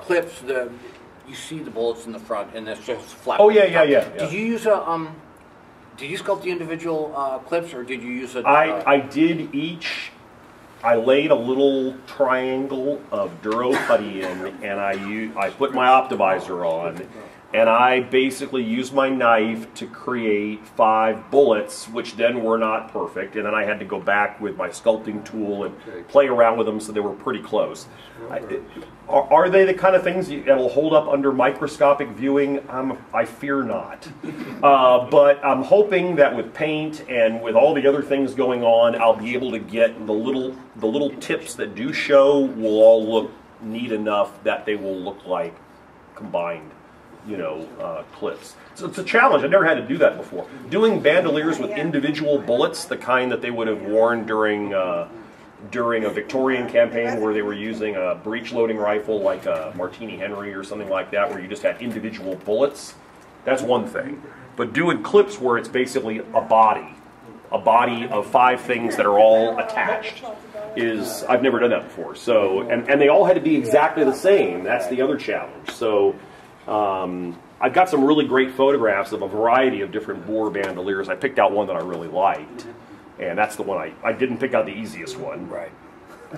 Clips, you see the bullets in the front, and it's just flat. Oh yeah. Did you use a Did you sculpt the individual clips, or did you use a? I did each. I laid a little triangle of Duro putty in, and I put my Optivisor on, and I basically used my knife to create 5 bullets, which then were not perfect, and then I had to go back with my sculpting tool and play around with them so they were pretty close. Are they the kind of things that'll hold up under microscopic viewing? I fear not. But I'm hoping that with paint and with all the other things going on, I'll be able to get the little tips that do show will all look neat enough that they will look like combined, clips. So it's a challenge. I've never had to do that before. Doing bandoliers with individual bullets, the kind that they would have worn during a Victorian campaign where they were using a breech-loading rifle like a Martini Henry or something like that, where you just had individual bullets, that's one thing. But doing clips where it's basically a body of 5 things that are all attached, I've never done that before. So, and they all had to be exactly the same. That's the other challenge. So, I've got some really great photographs of a variety of different bore bandoliers. I picked out one that I really liked. And that's the one I didn't pick out the easiest one, right?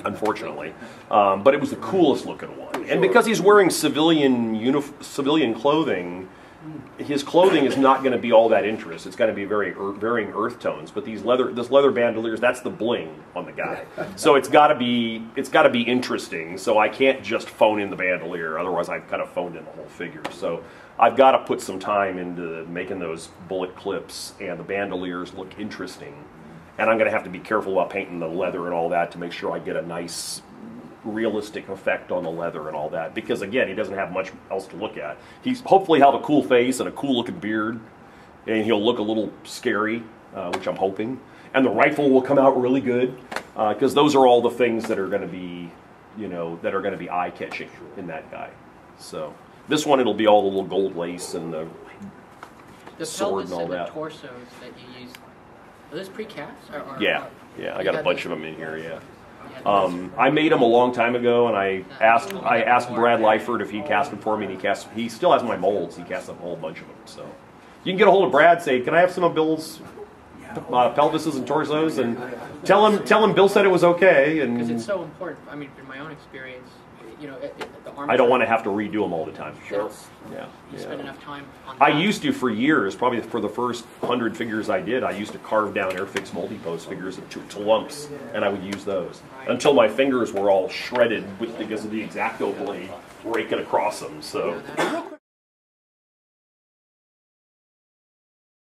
Unfortunately, but it was the coolest looking one. And because he's wearing civilian clothing, his clothing is not going to be all that interest. It's going to be varying earth tones. But this leather bandoliers, that's the bling on the guy. So it's got to be interesting. So I can't just phone in the bandolier. Otherwise, I've kind of phoned in the whole figure. So I've got to put some time into making those bullet clips and the bandoliers look interesting. And I'm going to have to be careful about painting the leather and all that to make sure I get a nice, realistic effect on the leather and all that. Because again, he doesn't have much else to look at. He's hopefully have a cool face and a cool looking beard, and he'll look a little scary, which I'm hoping. And the rifle will come out really good, because those are all the things that are going to be, eye catching in that guy. So this one, it'll be all the little gold lace and the sword and all that. The torsos that you use. Are those precast? Yeah, I got a bunch of them in here. Yeah, I made them a long time ago, and I asked Brad Lyford if he cast them for me, and he still has my molds. He cast up a whole bunch of them. So you can get a hold of Brad, say, can I have some of Bill's pelvises and torsos, and tell him Bill said it was okay. And because it's so important. I mean, in my own experience, the arm. I don't want to have to redo them all the time. Sure. Yeah. You spend enough time on that. I used to for years, probably for the first 100 figures I did, I used to carve down Airfix multi-pose figures to lumps, and I would use those until my fingers were all shredded because of the X-Acto blade raking across them. So.